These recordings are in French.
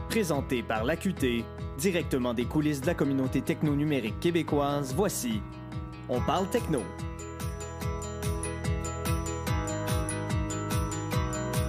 Présenté par l'AQT, directement des coulisses de la communauté techno-numérique québécoise, voici On parle techno.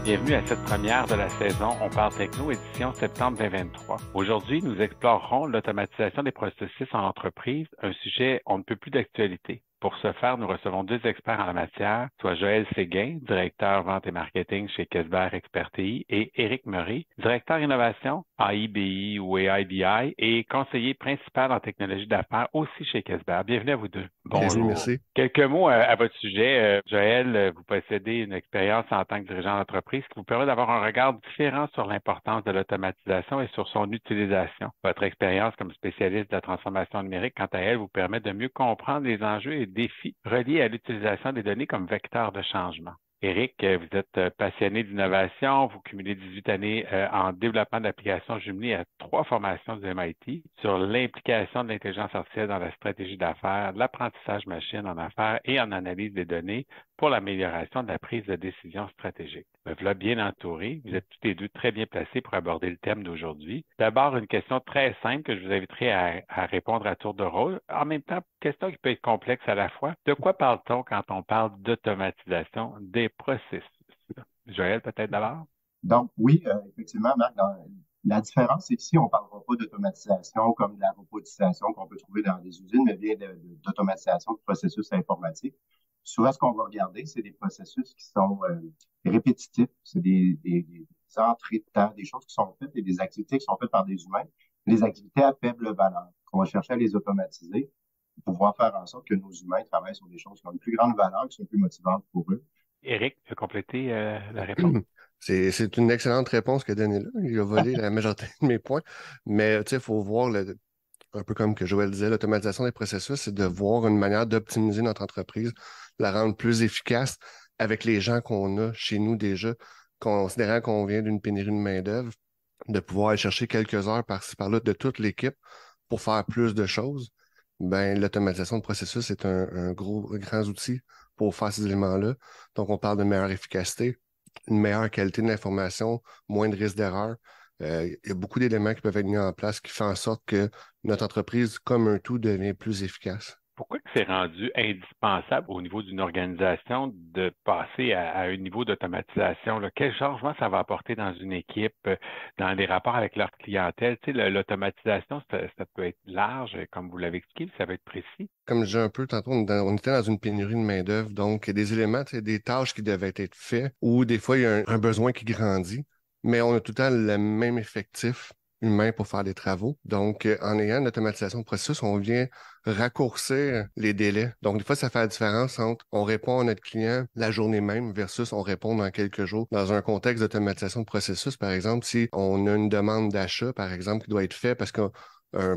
Bienvenue à cette première de la saison On parle techno, édition septembre 2023. Aujourd'hui, nous explorerons l'automatisation des processus en entreprise, un sujet on ne peut plus d'actualité. Pour ce faire, nous recevons deux experts en la matière, soit Joël Séguin, directeur vente et marketing chez Kesber Expertise, et Éric Meury, directeur innovation, AIBI ou AIBI, et conseiller principal en technologie d'affaires aussi chez Kesber. Bienvenue à vous deux. Bonjour. Merci. Quelques mots à votre sujet. Joël, vous possédez une expérience en tant que dirigeant d'entreprise qui vous permet d'avoir un regard différent sur l'importance de l'automatisation et sur son utilisation. Votre expérience comme spécialiste de la transformation numérique, quant à elle, vous permet de mieux comprendre les enjeux et défis reliés à l'utilisation des données comme vecteur de changement. Éric, vous êtes passionné d'innovation, vous cumulez 18 années en développement d'applications jumelées à 3 formations du MIT sur l'implication de l'intelligence artificielle dans la stratégie d'affaires, l'apprentissage machine en affaires et en analyse des données pour l'amélioration de la prise de décision stratégique. Me voilà bien entouré, vous êtes tous les deux très bien placés pour aborder le thème d'aujourd'hui. D'abord, une question très simple que je vous inviterai à répondre à tour de rôle. En même temps, question qui peut être complexe à la fois. De quoi parle-t-on quand on parle d'automatisation des processus? Joël, peut-être d'abord? Donc, oui, effectivement, Marc, la différence, c'est qu'ici, on ne parlera pas d'automatisation comme de la robotisation qu'on peut trouver dans des usines, mais bien d'automatisation de processus informatiques. Souvent, ce qu'on va regarder, c'est des processus qui sont répétitifs. C'est des entrées de temps, des choses qui sont faites et des activités qui sont faites par des humains, des activités à faible valeur, qu'on va chercher à les automatiser pour pouvoir faire en sorte que nos humains travaillent sur des choses qui ont une plus grande valeur, qui sont plus motivantes pour eux. Éric, tu veux compléter la réponse? C'est une excellente réponse que donné là. Il a volé la majorité de mes points. Mais tu sais, il faut voir, un peu comme que Joël disait, l'automatisation des processus, c'est de voir une manière d'optimiser notre entreprise, la rendre plus efficace avec les gens qu'on a chez nous déjà, considérant qu'on vient d'une pénurie de main-d'œuvre, de pouvoir aller chercher quelques heures par-ci par-là de toute l'équipe pour faire plus de choses. Ben, l'automatisation de processus est un grand outil pour faire ces éléments-là. Donc, on parle de meilleure efficacité, une meilleure qualité de l'information, moins de risques d'erreur. Il y a beaucoup d'éléments qui peuvent être mis en place qui font en sorte que notre entreprise, comme un tout, devient plus efficace. Pourquoi que c'est rendu indispensable au niveau d'une organisation de passer à un niveau d'automatisation? Quel changement ça va apporter dans une équipe, dans les rapports avec leur clientèle? Tu sais, l'automatisation, ça peut être large, comme vous l'avez expliqué, ça peut être précis. Comme je disais un peu tantôt, on était dans une pénurie de main-d'œuvre, donc il y a des éléments, des tâches qui devaient être faites, ou des fois, il y a un besoin qui grandit, mais on a tout le temps le même effectif humain pour faire des travaux. Donc, en ayant l'automatisation de processus, on vient raccourcir les délais. Donc, des fois, ça fait la différence entre on répond à notre client la journée même versus on répond dans quelques jours. Dans un contexte d'automatisation de processus, par exemple, si on a une demande d'achat, par exemple, qui doit être faite parce qu'un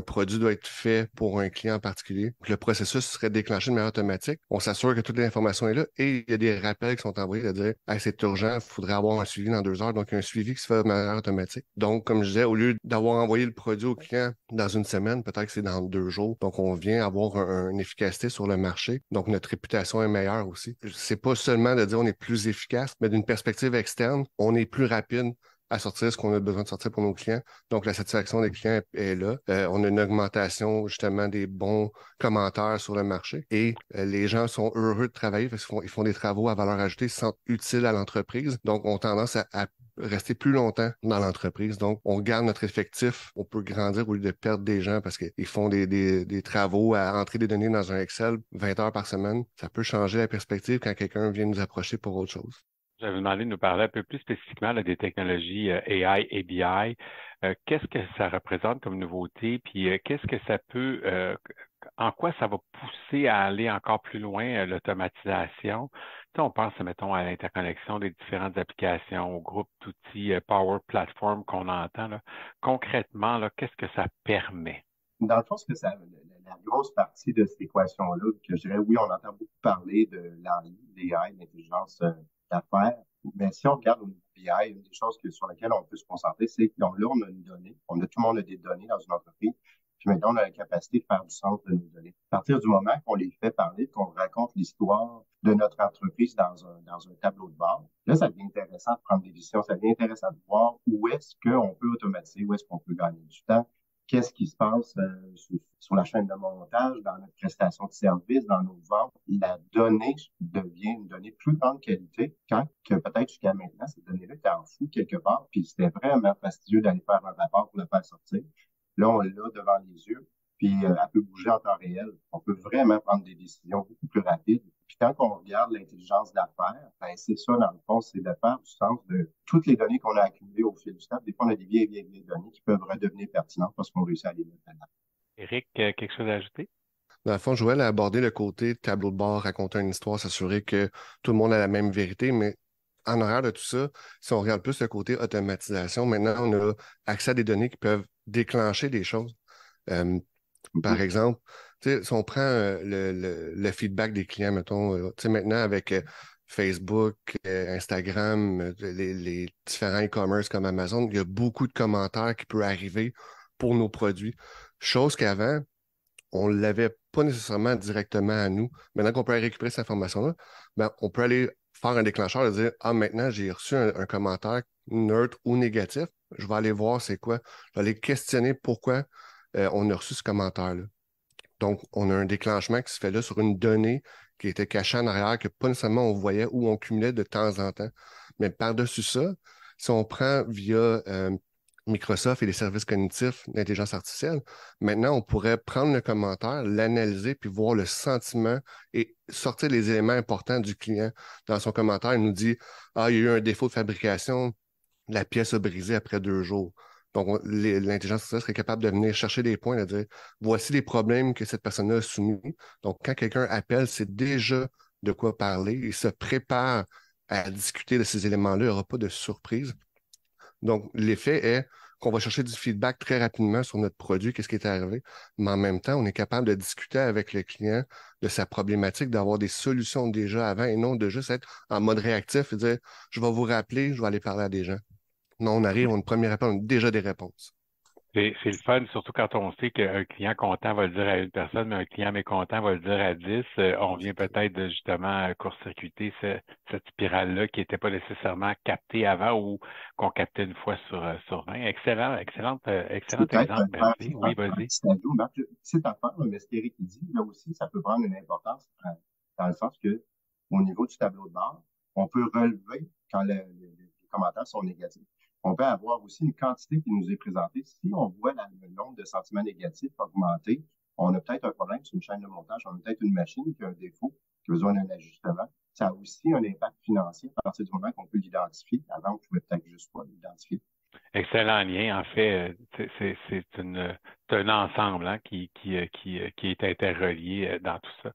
produit doit être fait pour un client en particulier, le processus serait déclenché de manière automatique. On s'assure que toute l'information est là et il y a des rappels qui sont envoyés de dire hey, c'est urgent, il faudrait avoir un suivi dans 2 heures. Donc, il y a un suivi qui se fait de manière automatique. Donc, comme je disais, au lieu d'avoir envoyé le produit au client dans une semaine, peut-être que c'est dans 2 jours. Donc, on vient avoir une efficacité sur le marché. Donc, notre réputation est meilleure aussi. C'est pas seulement de dire on est plus efficace, mais d'une perspective externe, on est plus rapide à sortir ce qu'on a besoin de sortir pour nos clients. Donc, la satisfaction des clients est là. On a une augmentation, justement, des bons commentaires sur le marché et les gens sont heureux de travailler parce qu'ils font des travaux à valeur ajoutée, se sentent utiles à l'entreprise. Donc, ont tendance à rester plus longtemps dans l'entreprise. Donc, on garde notre effectif, on peut grandir au lieu de perdre des gens parce qu'ils font des travaux à entrer des données dans un Excel 20 heures par semaine. Ça peut changer la perspective quand quelqu'un vient nous approcher pour autre chose. Je vais vous demander de nous parler un peu plus spécifiquement des technologies AI, ABI. Qu'est-ce que ça représente comme nouveauté? Puis qu'est-ce que ça peut, en quoi ça va pousser à aller encore plus loin, l'automatisation? Tu sais, on pense, mettons, à l'interconnexion des différentes applications, au groupe d'outils Power Platform qu'on entend. Là. Concrètement, là, qu'est-ce que ça permet? Dans le fond, la grosse partie de cette équation-là, que je dirais, oui, on entend beaucoup parler de l'AI, l'intelligence d'affaires, mais si on regarde au niveau BI, une des choses sur lesquelles on peut se concentrer, c'est que là, on a une donnée, tout le monde a des données dans une entreprise, Puis maintenant, on a la capacité de faire du sens de nos données. À partir du moment qu'on les fait parler, qu'on raconte l'histoire de notre entreprise dans un tableau de bord, là, ça devient intéressant de prendre des décisions. Ça devient intéressant de voir où est-ce qu'on peut automatiser, où est-ce qu'on peut gagner du temps, qu'est-ce qui se passe sur la chaîne de montage, dans notre prestation de service, dans nos ventes. La donnée devient une donnée de plus grande qualité quand que peut-être jusqu'à maintenant, cette donnée-là était en fou quelque part, puis c'était vraiment fastidieux d'aller faire un rapport pour le faire sortir. Là, on l'a devant les yeux, puis elle peut bouger en temps réel. On peut vraiment prendre des décisions beaucoup plus rapides. Puis quand on regarde l'intelligence d'affaires, ben c'est ça, dans le fond, c'est de faire du sens de toutes les données qu'on a accumulées au fil du temps. Des fois, on a des vieilles données qui peuvent redevenir pertinentes parce qu'on réussit à les mettre à l'heure. Éric, quelque chose à ajouter? Dans le fond, Joël a abordé le côté tableau de bord, raconter une histoire, s'assurer que tout le monde a la même vérité, mais en arrière de tout ça, si on regarde plus le côté automatisation, maintenant, on a accès à des données qui peuvent déclencher des choses. Par exemple, si on prend le feedback des clients, mettons, maintenant avec Facebook, Instagram, les différents e-commerce comme Amazon, il y a beaucoup de commentaires qui peuvent arriver pour nos produits. Chose qu'avant, on ne l'avait pas nécessairement directement à nous. Maintenant qu'on peut aller récupérer cette information-là, ben, on peut aller faire un déclencheur et dire « Ah, maintenant, j'ai reçu un commentaire neutre ou négatif. Je vais aller voir c'est quoi. Je vais aller questionner pourquoi on a reçu ce commentaire-là. » Donc, on a un déclenchement qui se fait là sur une donnée qui était cachée en arrière, que pas nécessairement on voyait ou on cumulait de temps en temps. Mais par-dessus ça, si on prend via Microsoft et les services cognitifs d'intelligence artificielle, maintenant, on pourrait prendre le commentaire, l'analyser, puis voir le sentiment et sortir les éléments importants du client. Dans son commentaire, il nous dit « Ah, il y a eu un défaut de fabrication, la pièce a brisé après 2 jours. » Donc, l'intelligence artificielle serait capable de venir chercher des points, de dire voici les problèmes que cette personne-là a soumis. Donc, quand quelqu'un appelle, c'est déjà de quoi parler. Il se prépare à discuter de ces éléments-là. Il n'y aura pas de surprise. Donc, l'effet est qu'on va chercher du feedback très rapidement sur notre produit, qu'est-ce qui est arrivé, mais en même temps, on est capable de discuter avec le client de sa problématique, d'avoir des solutions déjà avant et non de juste être en mode réactif et dire je vais vous rappeler, je vais aller parler à des gens. Non, on arrive, on a une première appel, on a déjà des réponses. C'est le fun, surtout quand on sait qu'un client content va le dire à une personne, mais un client mécontent va le dire à 10. On vient peut-être de justement court-circuiter cette spirale-là qui n'était pas nécessairement captée avant ou qu'on captait une fois sur 20. Excellent exemple, merci. Oui, vas-y. C'est à faire, mais ce qu'Éric dit, là aussi, ça peut prendre une importance dans le sens que au niveau du tableau de bord, on peut relever quand les commentaires sont négatifs. On peut avoir aussi une quantité qui nous est présentée. Si on voit le nombre de sentiments négatifs augmenter, on a peut-être un problème sur une chaîne de montage, on a peut-être une machine qui a un défaut, qui a besoin d'un ajustement. Ça a aussi un impact financier à partir du moment qu'on peut l'identifier. Avant, on ne pouvait peut-être juste pas l'identifier. Excellent lien. En fait, c'est un ensemble qui est interrelié dans tout ça.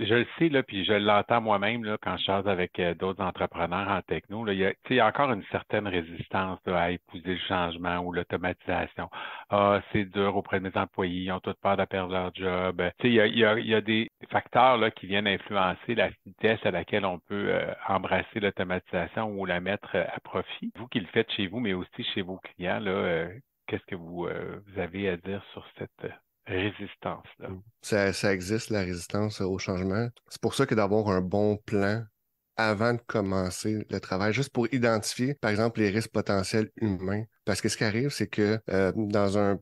Je le sais, là, puis je l'entends moi-même là, quand je jase avec d'autres entrepreneurs en techno. Là, il y a encore une certaine résistance là, à épouser le changement ou l'automatisation. Ah, c'est dur auprès de mes employés, ils ont toute peur de perdre leur job. Il y a des facteurs là, qui viennent influencer la vitesse à laquelle on peut embrasser l'automatisation ou la mettre à profit. Vous qui le faites chez vous, mais aussi chez vos clients, là, qu'est-ce que vous avez à dire sur cette résistance-là? Ça existe, la résistance au changement. C'est pour ça que d'avoir un bon plan avant de commencer le travail, juste pour identifier, par exemple, les risques potentiels humains. Parce que ce qui arrive, c'est que dans un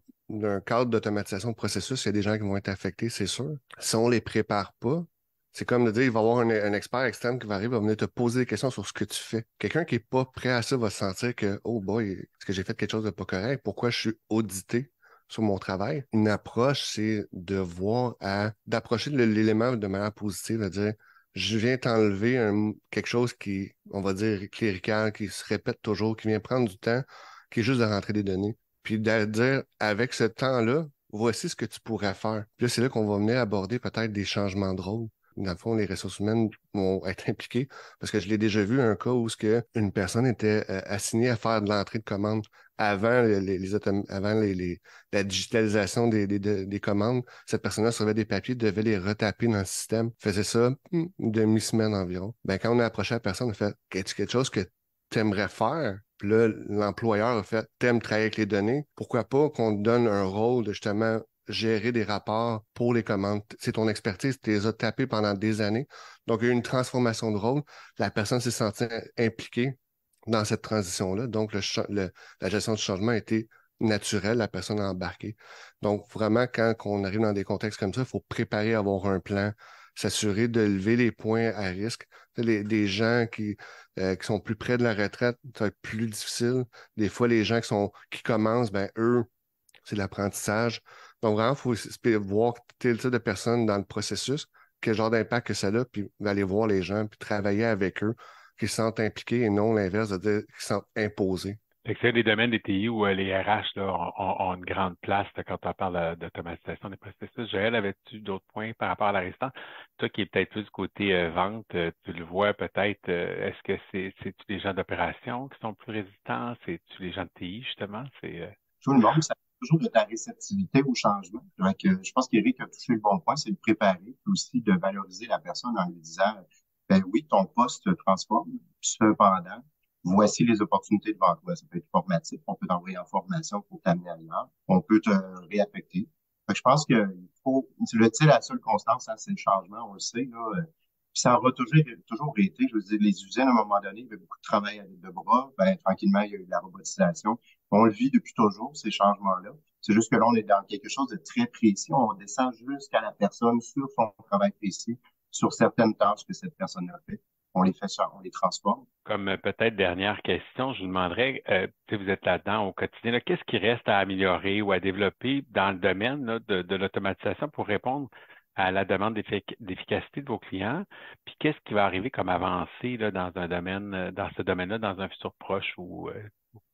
cadre d'automatisation de processus, il y a des gens qui vont être affectés, c'est sûr. Si on ne les prépare pas, c'est comme de dire, il va y avoir un expert externe qui va arriver, va venir te poser des questions sur ce que tu fais. Quelqu'un qui n'est pas prêt à ça va se sentir que, oh boy, est-ce que j'ai fait quelque chose de pas correct? Pourquoi je suis audité sur mon travail? Une approche, c'est d'approcher l'élément de manière positive, de dire, je viens t'enlever quelque chose qui, on va dire, clérical, qui se répète toujours, qui vient prendre du temps, qui est juste de rentrer des données. Puis de dire, avec ce temps-là, voici ce que tu pourrais faire. Puis là, c'est là qu'on va venir aborder peut-être des changements de rôle. Dans le fond, les ressources humaines vont être impliquées parce que je l'ai déjà vu un cas où une personne était assignée à faire de l'entrée de commande avant la digitalisation des commandes. Cette personne-là recevait des papiers, devait les retaper dans le système, faisait ça une demi-semaine environ. Ben, quand on a approché la personne, on a fait « As-tu quelque chose que tu aimerais faire Puis là, l'employeur a fait, t'aimes travailler avec les données, pourquoi pas qu'on te donne un rôle de justement gérer des rapports pour les commandes. C'est ton expertise, tu les as tapés pendant des années. Donc, il y a eu une transformation de rôle. La personne s'est sentie impliquée dans cette transition-là. Donc, la gestion du changement a été naturelle, la personne a embarqué. Donc, vraiment, quand on arrive dans des contextes comme ça, il faut préparer à avoir un plan, s'assurer de lever les points à risque. Des gens qui sont plus près de la retraite, ça va être plus difficile. Des fois, les gens qui commencent, ben eux, c'est l'apprentissage. Donc, vraiment, il faut voir tel type de personnes dans le processus, quel genre d'impact que ça a, puis aller voir les gens, puis travailler avec eux, qui se sentent impliqués et non l'inverse, de dire qu'ils se sentent imposés. Fait que c'est des domaines des TI où les RH là, ont une grande place là, quand on parle d'automatisation des processus. Joël, avais-tu d'autres points par rapport à la résistance? Toi qui es peut-être plus du côté vente, tu le vois peut-être, est-ce que c'est-tu les gens d'opération qui sont plus résistants? C'est-tu les gens de TI, justement? Tout le monde, ça a toujours de la réceptivité au changement. Donc, je pense qu'Éric a touché le bon point, c'est de préparer, puis aussi de valoriser la personne en lui disant, ben oui, ton poste se transforme, cependant, voici les opportunités devant toi. Ça peut être formatif, on peut t'envoyer en formation pour t'amener ailleurs, on peut te réaffecter. Fait que je pense qu'il faut, la seule constance, hein, c'est le changement, on le sait, là. Puis ça aura toujours été, je veux dire, les usines, à un moment donné, il y avait beaucoup de travail avec de bras, ben, tranquillement, il y a eu de la robotisation. On le vit depuis toujours, ces changements-là. C'est juste que là, on est dans quelque chose de très précis. On descend jusqu'à la personne sur son travail précis, sur certaines tâches que cette personne a fait. On les fait ça, on les transforme. Comme peut-être dernière question, je vous demanderais, si vous êtes là-dedans au quotidien, là, qu'est-ce qui reste à améliorer ou à développer dans le domaine là, de l'automatisation pour répondre à la demande d'efficacité de vos clients? Puis qu'est-ce qui va arriver comme avancée là, dans un domaine, dans ce domaine-là, dans un futur proche ou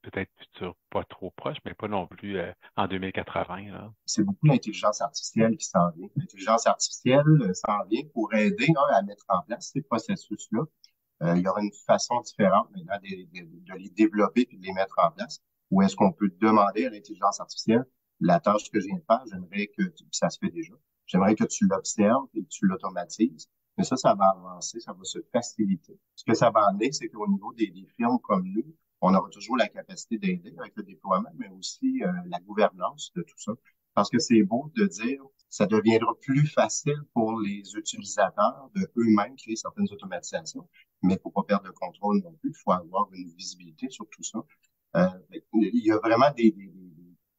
peut-être futur pas trop proche, mais pas non plus en 2080, là? C'est beaucoup l'intelligence artificielle qui s'en vient. L'intelligence artificielle s'en vient pour aider à mettre en place ces processus-là. Il y aura une façon différente maintenant de les développer et de les mettre en place. Ou est-ce qu'on peut demander à l'intelligence artificielle la tâche que je viens de faire, j'aimerais ça se fait déjà, j'aimerais que tu l'observes et que tu l'automatises. Mais ça va avancer, ça va se faciliter. Ce que ça va amener, c'est qu'au niveau des firmes comme nous, on aura toujours la capacité d'aider avec le déploiement, mais aussi la gouvernance de tout ça. Parce que c'est beau de dire, ça deviendra plus facile pour les utilisateurs de eux-mêmes créer certaines automatisations, mais il ne faut pas perdre le contrôle non plus. Il faut avoir une visibilité sur tout ça. Il y a vraiment des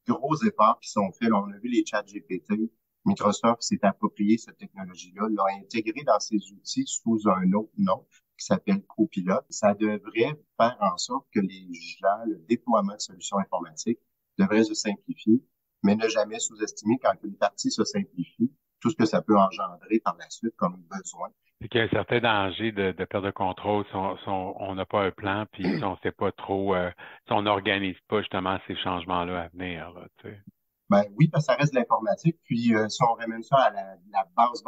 gros efforts qui sont faits. Là, on a vu les chats GPT. Microsoft s'est approprié cette technologie-là, l'a intégrée dans ses outils sous un autre nom qui s'appelle Copilot. Ça devrait faire en sorte que les gens, le déploiement de solutions informatiques devrait se simplifier, mais ne jamais sous-estimer quand une partie se simplifie, tout ce que ça peut engendrer par la suite comme besoin. Puis qu'il y a un certain danger de perte de contrôle si on n'a pas un plan, puis si on ne sait pas trop, si on n'organise pas justement ces changements-là à venir, là, tu sais. Ben oui, parce que ça reste de l'informatique. Puis si on ramène ça à la base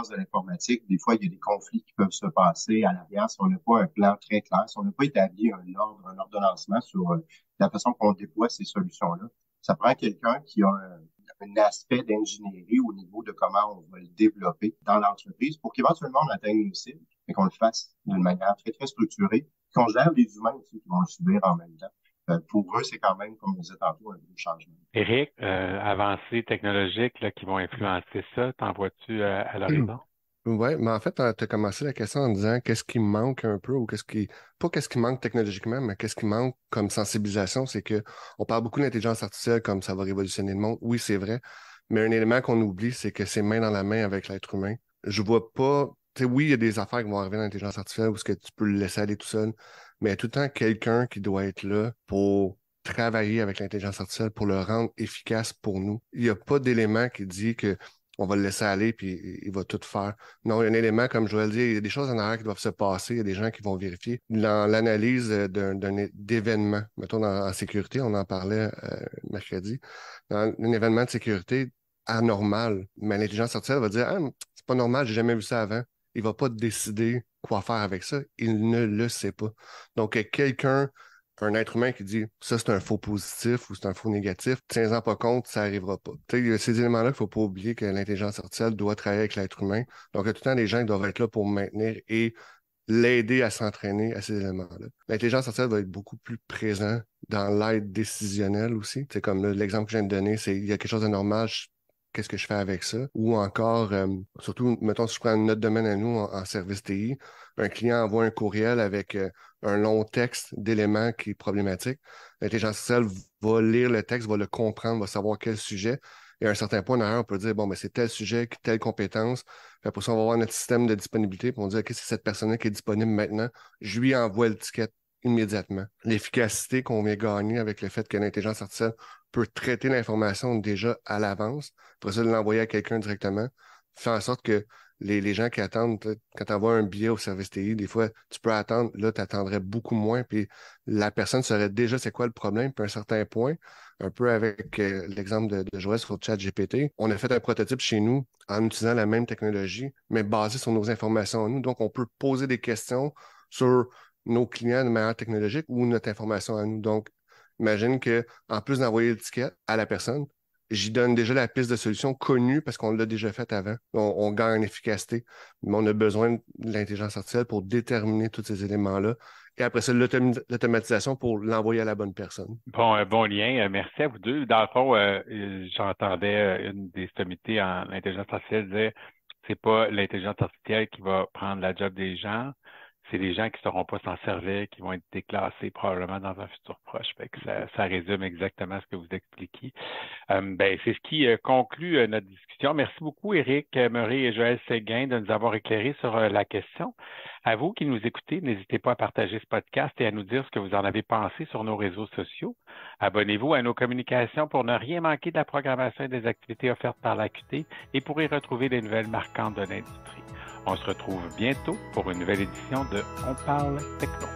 de l'informatique, des fois, il y a des conflits qui peuvent se passer à l'arrière si on n'a pas un plan très clair, si on n'a pas établi un ordre, un ordonnancement sur la façon qu'on déploie ces solutions-là. Ça prend quelqu'un qui a un aspect d'ingénierie au niveau de comment on va le développer dans l'entreprise pour qu'éventuellement on atteigne nos cibles et qu'on le fasse d'une manière très, très structurée, qu'on gère les humains aussi qui vont le subir en même temps. Pour eux, c'est quand même, comme on disait tantôt, un gros changement. Éric, avancées technologiques là, qui vont influencer ça, t'en vois-tu à l'horizon? Oui, mais en fait, tu as commencé la question en disant qu'est-ce qui manque un peu ou pas qu'est-ce qui manque technologiquement, mais qu'est-ce qui manque comme sensibilisation, c'est que on parle beaucoup d'intelligence artificielle comme ça va révolutionner le monde. Oui, c'est vrai, mais un élément qu'on oublie, c'est que c'est main dans la main avec l'être humain. Je vois pas, tu sais, oui, il y a des affaires qui vont arriver dans l'intelligence artificielle où est-ce que tu peux le laisser aller tout seul, mais il y a tout le temps quelqu'un qui doit être là pour travailler avec l'intelligence artificielle pour le rendre efficace pour nous. Il n'y a pas d'élément qui dit que on va le laisser aller puis il va tout faire. Non, il y a un élément, comme Joël dit, il y a des choses en arrière qui doivent se passer, il y a des gens qui vont vérifier. Dans l'analyse d'événements, mettons en sécurité, on en parlait mercredi, dans un événement de sécurité anormal, mais l'intelligence artificielle va dire ah, c'est pas normal, j'ai jamais vu ça avant. Il va pas décider quoi faire avec ça. Il ne le sait pas. Donc, un être humain qui dit ça, c'est un faux positif ou c'est un faux négatif, tiens-en pas compte, ça n'arrivera pas. Tu sais, il y a ces éléments-là qu'il ne faut pas oublier que l'intelligence artificielle doit travailler avec l'être humain. Donc, il y a tout le temps des gens qui doivent être là pour maintenir et l'aider à s'entraîner à ces éléments-là. L'intelligence artificielle va être beaucoup plus présente dans l'aide décisionnelle aussi. C'est comme l'exemple que je viens de donner, c'est il y a quelque chose de normal, qu'est-ce que je fais avec ça? Ou encore, surtout, mettons, si je prends notre domaine à nous en service TI, un client envoie un courriel avec un long texte d'éléments qui est problématique. L'intelligence artificielle va lire le texte, va le comprendre, va savoir quel sujet. Et à un certain point, on peut dire, bon, ben, c'est tel sujet, telle compétence. Puis pour ça, on va voir notre système de disponibilité, puis on dit, OK, c'est cette personne-là qui est disponible maintenant. Je lui envoie le ticket immédiatement. L'efficacité qu'on vient gagner avec le fait que l'intelligence artificielle peut traiter l'information déjà à l'avance, pour ça l'envoyer à quelqu'un directement, fait en sorte que les gens qui attendent, quand tu envoies un billet au service TI, des fois, tu peux attendre, là, tu attendrais beaucoup moins, puis la personne saurait déjà c'est quoi le problème, puis à un certain point, un peu avec l'exemple de Joël sur ChatGPT, on a fait un prototype chez nous en utilisant la même technologie, mais basé sur nos informations à nous. Donc, on peut poser des questions sur nos clients de manière technologique ou notre information à nous. Donc, imagine qu'en plus d'envoyer le ticket à la personne, j'y donne déjà la piste de solution connue parce qu'on l'a déjà faite avant. On gagne en efficacité, mais on a besoin de l'intelligence artificielle pour déterminer tous ces éléments-là. Et après ça, l'automatisation pour l'envoyer à la bonne personne. Bon, un bon lien. Merci à vous deux. Dans le fond, j'entendais une des sommités en intelligence artificielle dire c'est pas l'intelligence artificielle qui va prendre la job des gens, c'est les gens qui ne sauront pas s'en servir, qui vont être déclassés probablement dans un futur proche. Fait que ça résume exactement ce que vous expliquez. C'est ce qui conclut notre discussion. Merci beaucoup, Éric Meury et Joël Séguin, de nous avoir éclairés sur la question. À vous qui nous écoutez, n'hésitez pas à partager ce podcast et à nous dire ce que vous en avez pensé sur nos réseaux sociaux. Abonnez-vous à nos communications pour ne rien manquer de la programmation et des activités offertes par l'AQT et pour y retrouver des nouvelles marquantes de l'industrie. On se retrouve bientôt pour une nouvelle édition de On parle techno.